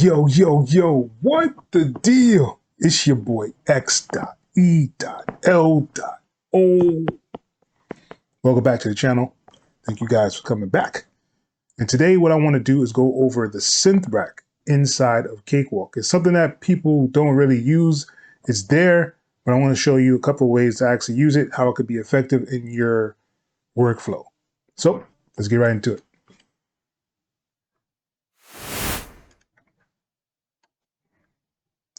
Yo, what the deal? It's your boy X.E.L.O. Welcome back to the channel. Thank you guys for coming back. And today what I want to do is go over the synth rack inside of Cakewalk. It's something that people don't really use. It's there, but I want to show you a couple of ways to actually use it, how it could be effective in your workflow. So let's get right into it.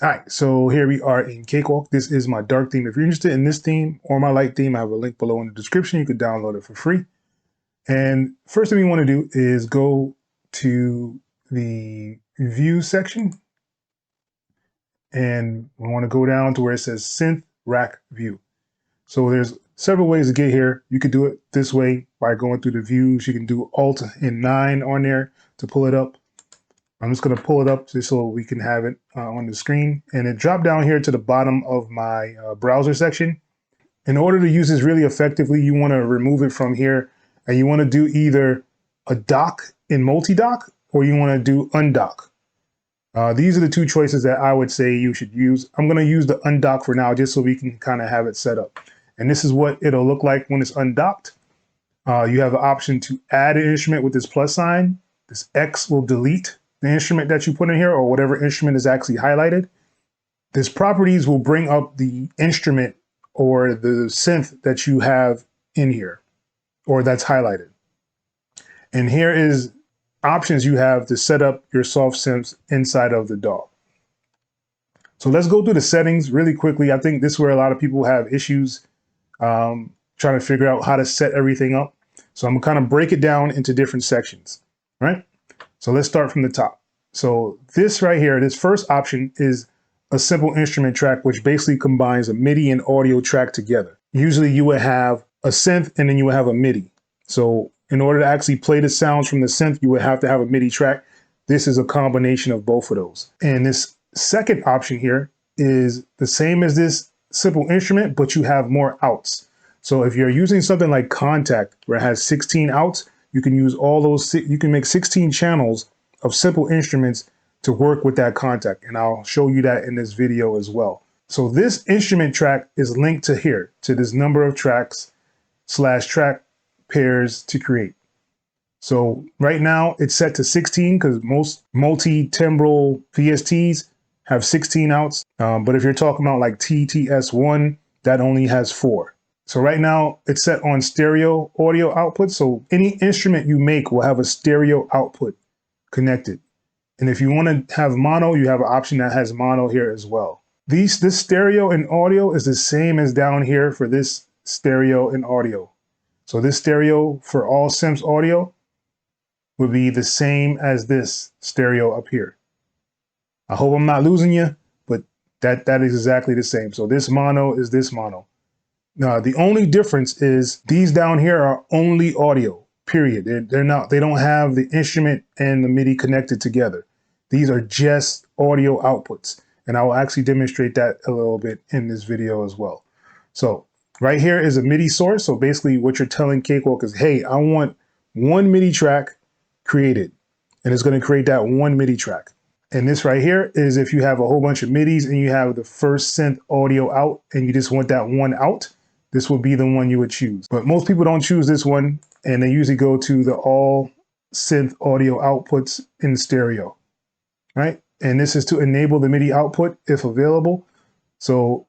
All right, so here we are in Cakewalk. This is my dark theme. If you're interested in this theme or my light theme, I have a link below in the description. You can download it for free. And first thing we want to do is go to the view section. And we want to go down to where it says Synth Rack View. So there's several ways to get here. You could do it this way by going through the views. You can do Alt and 9 on there to pull it up. I'm just going to pull it up just so we can have it on the screen. And it dropped down here to the bottom of my browser section. In order to use this really effectively, you want to remove it from here. And you want to do either a dock in multi-dock or you want to do undock. These are the two choices that I would say you should use. I'm going to use the undock for now just so we can kind of have it set up. And this is what it'll look like when it's undocked. You have the option to add an instrument with this plus sign. This X will delete the instrument that you put in here or whatever instrument is actually highlighted. This properties will bring up the instrument or the synth that you have in here or that's highlighted. And here is options you have to set up your soft synths inside of the DAW. So let's go through the settings really quickly. I think this is where a lot of people have issues trying to figure out how to set everything up. So I'm gonna kind of break it down into different sections, right? So let's start from the top. So this right here, this first option is a simple instrument track, which basically combines a MIDI and audio track together. Usually you would have a synth and then you would have a MIDI. So in order to actually play the sounds from the synth, you would have to have a MIDI track. This is a combination of both of those. And this second option here is the same as this simple instrument, but you have more outs. So if you're using something like Contact, where it has 16 outs, you can use all those, you can make 16 channels of simple instruments to work with that Contact. And I'll show you that in this video as well. So this instrument track is linked to here, to this number of tracks / track pairs to create. So right now it's set to 16 because most multi-timbral VSTs have 16 outs. But if you're talking about like TTS1, that only has 4. So right now it's set on stereo audio output. So any instrument you make will have a stereo output connected. And if you want to have mono, you have an option that has mono here as well. This stereo and audio is the same as down here for this stereo and audio. So this stereo for all synths audio would be the same as this stereo up here. I hope I'm not losing you, but that is exactly the same. So this mono is this mono. Now, the only difference is these down here are only audio, period. They don't have the instrument and the MIDI connected together. These are just audio outputs. And I will actually demonstrate that a little bit in this video as well. So right here is a MIDI source. So basically what you're telling Cakewalk is, hey, I want one MIDI track created. And it's going to create that one MIDI track. And this right here is if you have a whole bunch of MIDIs and you have the first synth audio out and you just want that one out, this would be the one you would choose. But most people don't choose this one and they usually go to the all synth audio outputs in stereo, right? And this is to enable the MIDI output if available. So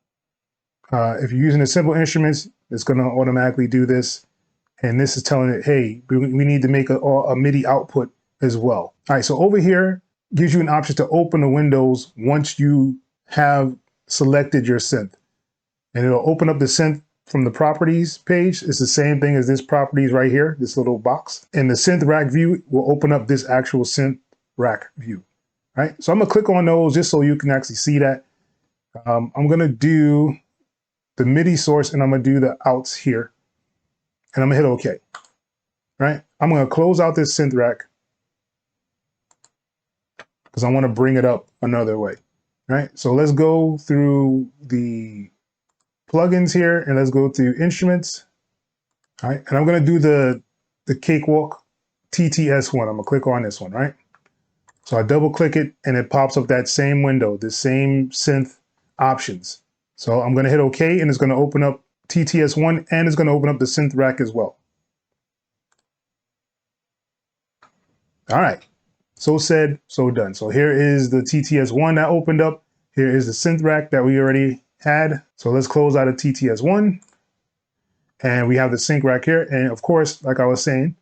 if you're using the simple instruments, it's going to automatically do this. And this is telling it, hey, we need to make a MIDI output as well. All right, so over here gives you an option to open the windows once you have selected your synth. And it'll open up the synth from the properties page. It's the same thing as this properties right here, this little box. And the Synth Rack View will open up this actual Synth Rack View. Right, so I'm gonna click on those just so you can actually see that. I'm gonna do the MIDI source and I'm gonna do the outs here. And I'm gonna hit OK. Right, I'm gonna close out this synth rack because I wanna bring it up another way. Right, so let's go through the plugins here and let's go to instruments. All right, and I'm gonna do the Cakewalk TTS1. I'm gonna click on this one, right? So I double click it and it pops up that same window, the same synth options. So I'm going to hit OK and it's going to open up TTS1 and it's going to open up the synth rack as well. All right. So said, so done. So here is the TTS1 that opened up. Here is the synth rack that we already had. So let's close out of TTS1. And we have the sync rack here. And of course, like I was saying,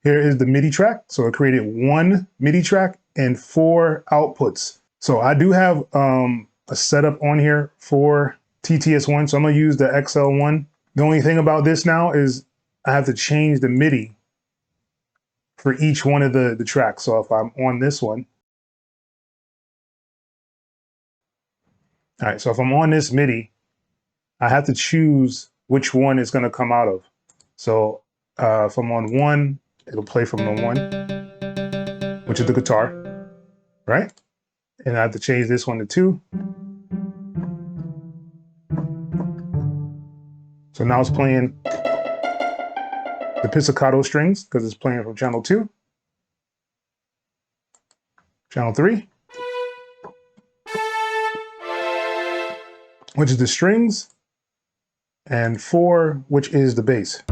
here is the MIDI track. So it created one MIDI track and 4 outputs. So I do have a setup on here for TTS1. So I'm going to use the XL1. The only thing about this now is I have to change the MIDI for each one of the tracks. So if I'm on this one, all right, so if I'm on this MIDI, I have to choose which one is going to come out of. So if I'm on 1, it'll play from the 1, which is the guitar, right? And I have to change this one to 2. So now it's playing the pizzicato strings because it's playing from channel 2, channel 3, which is the strings, and 4, which is the bass.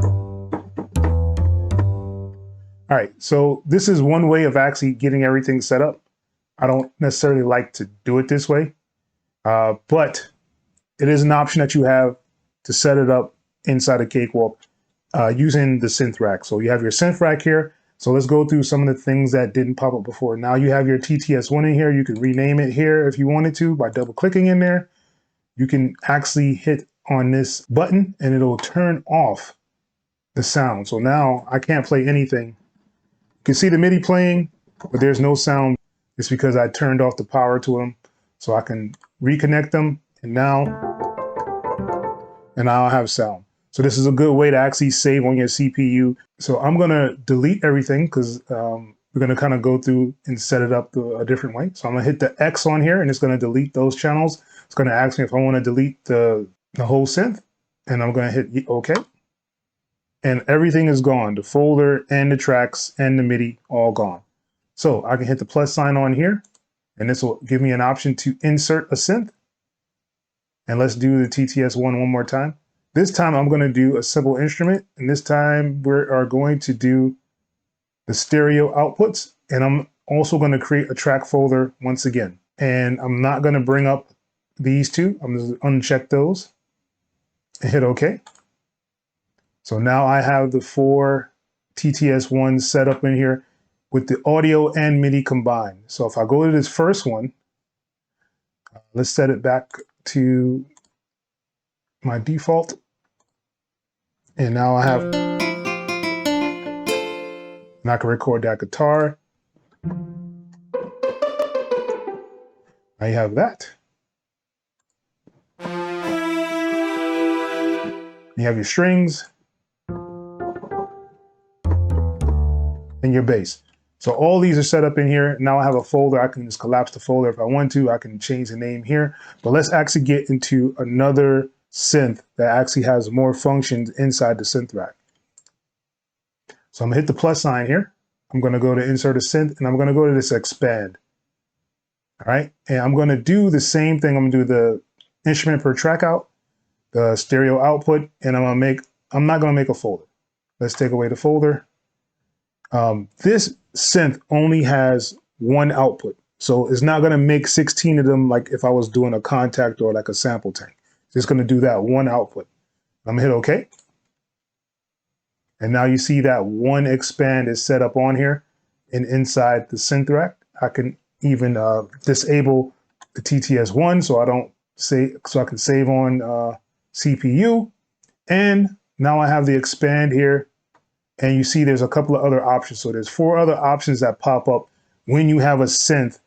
All right, so this is one way of actually getting everything set up. I don't necessarily like to do it this way, but it is an option that you have to set it up inside of Cakewalk using the synth rack. So you have your synth rack here. So let's go through some of the things that didn't pop up before. Now you have your TTS1 in here. You can rename it here if you wanted to by double clicking in there. You can actually hit on this button and it'll turn off the sound. So now I can't play anything. You can see the MIDI playing, but there's no sound. It's because I turned off the power to them. So I can reconnect them and now I'll have sound. So this is a good way to actually save on your CPU. So I'm gonna delete everything because we're gonna kind of go through and set it up a different way. So I'm gonna hit the X on here and it's gonna delete those channels. It's gonna ask me if I wanna delete the whole synth and I'm gonna hit OK. And everything is gone. The folder and the tracks and the MIDI all gone. So I can hit the plus sign on here and this will give me an option to insert a synth. And let's do the TTS1 one more time. This time I'm going to do a simple instrument, and this time we are going to do the stereo outputs, and I'm also going to create a track folder once again. And I'm not going to bring up these two. I'm just going to uncheck those and hit OK. So now I have the 4 TTS1s set up in here with the audio and MIDI combined. So if I go to this first one, let's set it back to my default. And now I have, and I can record that guitar. I have that. You have your strings and your bass. So all these are set up in here. Now I have a folder. I can just collapse the folder if I want to. I can change the name here. But let's actually get into another synth that actually has more functions inside the synth rack. So I'm gonna hit the plus sign here. I'm gonna go to insert a synth and I'm gonna go to this expand. All right, and I'm gonna do the same thing. I'm gonna do the instrument per track out, the stereo output, and I'm not gonna make a folder. Let's take away the folder. This synth only has one output. So it's not gonna make 16 of them like if I was doing a contact or like a sample tank. It's going to do that one output. I'm going to hit OK. And now you see that one expand is set up on here and inside the synth rack. I can even disable the TTS1 so I can save on CPU. And now I have the expand here. And you see there's a couple of other options. So there's 4 other options that pop up when you have a synth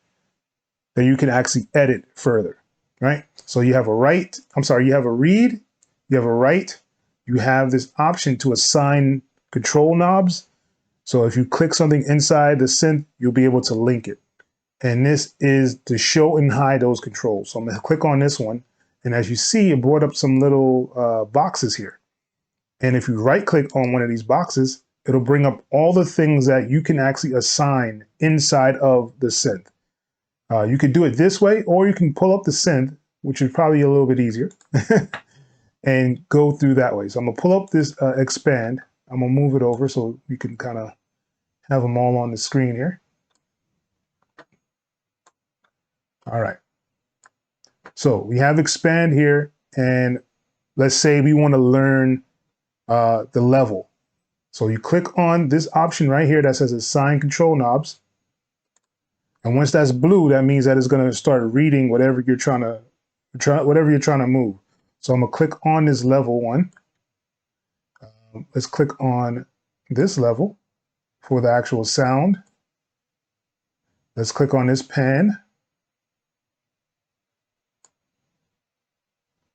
that you can actually edit further. Right? So you have a read, you have a write, you have this option to assign control knobs. So if you click something inside the synth, you'll be able to link it. And this is to show and hide those controls. So I'm going to click on this one. And as you see, it brought up some little boxes here. And if you right click on one of these boxes, it'll bring up all the things that you can actually assign inside of the synth. You could do it this way, or you can pull up the synth, which is probably a little bit easier, and go through that way. So I'm gonna pull up this expand. I'm gonna move it over so you can kind of have them all on the screen here. All right. So we have expand here, and let's say we want to learn the level. So you click on this option right here that says assign control knobs. And once that's blue, that means that it's going to start reading whatever you're trying to move. So I'm going to click on this level one. Let's click on this level for the actual sound. Let's click on this pan.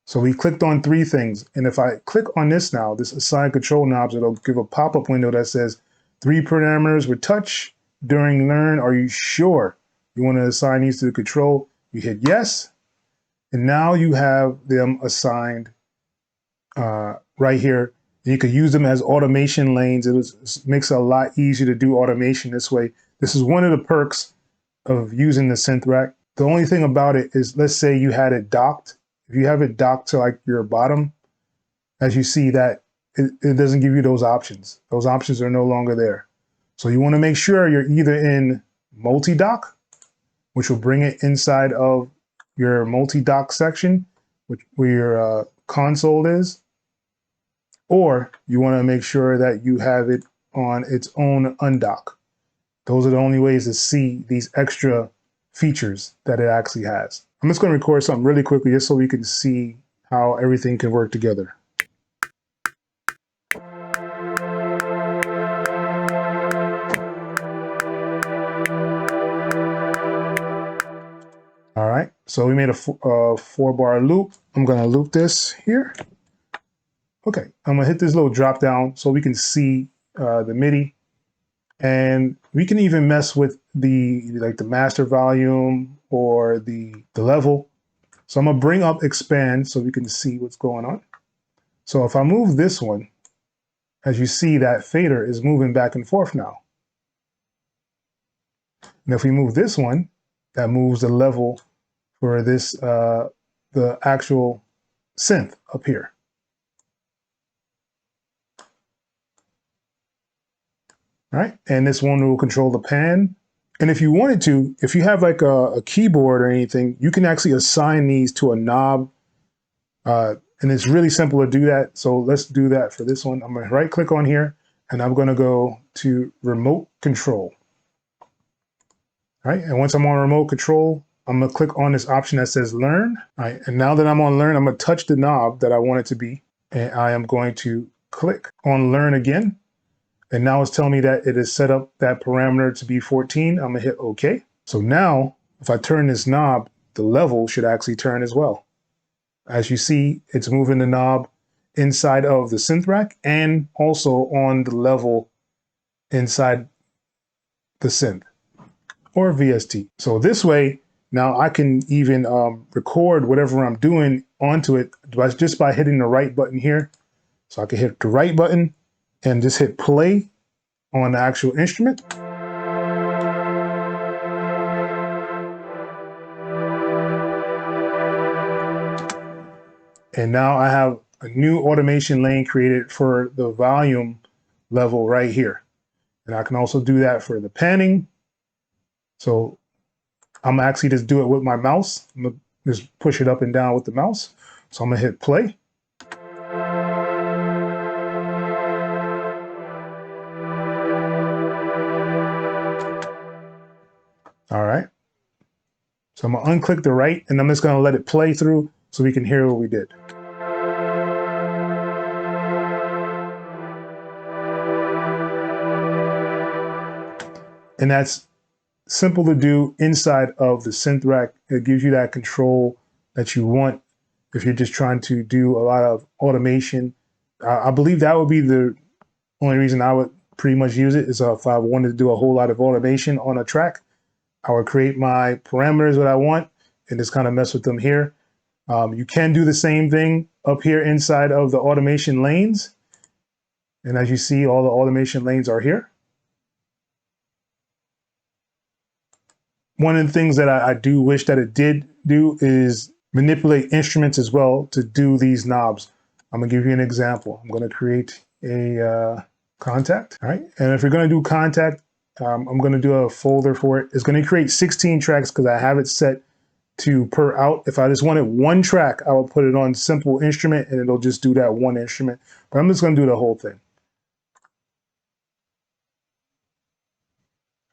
So we clicked on three things. And if I click on this now, this assign control knobs, it'll give a pop-up window that says 3 parameters with touch during learn. Are you sure you want to assign these to the control? You hit yes. And now you have them assigned right here. You could use them as automation lanes. It makes it a lot easier to do automation this way. This is one of the perks of using the Synth Rack. The only thing about it is, let's say you had it docked. If you have it docked to like your bottom, as you see that it doesn't give you those options. Those options are no longer there. So you want to make sure you're either in multi-dock, which will bring it inside of your multi-dock section, where your console is, or you want to make sure that you have it on its own undock. Those are the only ways to see these extra features that it actually has. I'm just going to record something really quickly just so we can see how everything can work together. All right, so we made a 4-bar loop. I'm going to loop this here. Okay, I'm going to hit this little drop down so we can see the MIDI. And we can even mess with the master volume or the level. So I'm gonna bring up expand so we can see what's going on. So if I move this one, as you see, that fader is moving back and forth now. And if we move this one, that moves the level for this, the actual synth up here. All right, and this one will control the pan. And if you wanted to, if you have like a keyboard or anything, you can actually assign these to a knob. And it's really simple to do that. So let's do that for this one. I'm gonna right click on here and I'm gonna go to remote control. All right, and once I'm on remote control, I'm gonna click on this option that says learn. All right, and now that I'm on learn, I'm gonna touch the knob that I want it to be. And I am going to click on learn again. And now it's telling me that it is set up that parameter to be 14. I'm gonna hit OK. So now, if I turn this knob, the level should actually turn as well. As you see, it's moving the knob inside of the synth rack and also on the level inside the synth or VST. So this way, now I can even record whatever I'm doing onto it just by hitting the right button here. So I can hit the right button and just hit play on the actual instrument. And now I have a new automation lane created for the volume level right here. And I can also do that for the panning. So I'm actually just do it with my mouse. I'm gonna just push it up and down with the mouse. So I'm gonna hit play. All right. So I'm gonna unclick the right and I'm just gonna let it play through so we can hear what we did. And that's simple to do inside of the Synth Rack. It gives you that control that you want if you're just trying to do a lot of automation. I believe that would be the only reason I would pretty much use it, is if I wanted to do a whole lot of automation on a track. I would create my parameters that I want and just kind of mess with them here. You can do the same thing up here inside of the automation lanes. And as you see, all the automation lanes are here. One of the things that I do wish that it did do is manipulate instruments as well to do these knobs. I'm gonna give you an example. I'm gonna create a contact, all right? And if you're gonna do contact, I'm gonna do a folder for it. It's gonna create 16 tracks because I have it set to per out. If I just wanted one track, I would put it on simple instrument and it'll just do that one instrument. But I'm just gonna do the whole thing.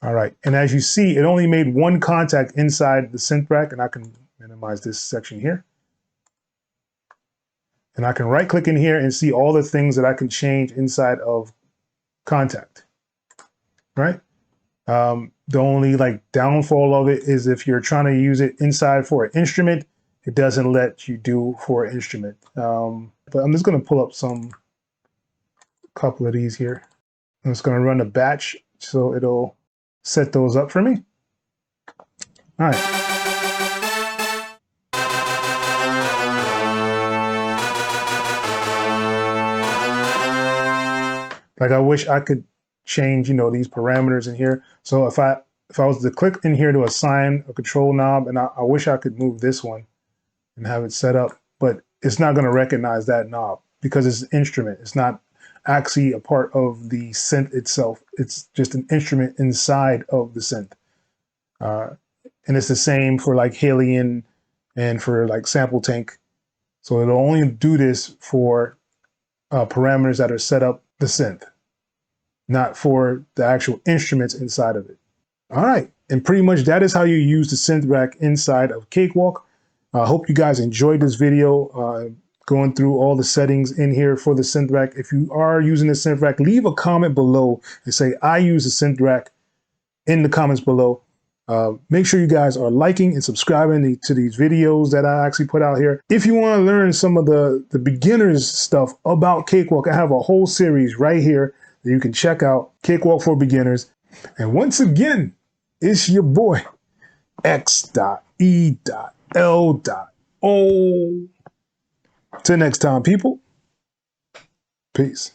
All right, and as you see, it only made one contact inside the synth rack, and I can minimize this section here. And I can right click in here and see all the things that I can change inside of contact, right? The only like downfall of it is if you're trying to use it inside for an instrument, it doesn't let you do for an instrument. But I'm just gonna pull up couple of these here. I'm just gonna run a batch so it'll set those up for me. All right. Like I wish I could change, these parameters in here. So if I was to click in here to assign a control knob, and I wish I could move this one and have it set up, but it's not going to recognize that knob because it's an instrument. It's not actually a part of the synth itself. It's just an instrument inside of the synth. And it's the same for like Halion and for like Sample Tank. So it'll only do this for parameters that are set up the synth, not for the actual instruments inside of it. All right, and pretty much that is how you use the synth rack inside of Cakewalk. I hope you guys enjoyed this video, going through all the settings in here for the synth rack. If you are using the synth rack, leave a comment below and say, I use the synth rack in the comments below. Make sure you guys are liking and subscribing to these videos that I actually put out here. If you want to learn some of the beginners stuff about Cakewalk, I have a whole series right here that you can check out, Cakewalk for Beginners. And once again, it's your boy, X.E.L.O. Till next time, people. Peace.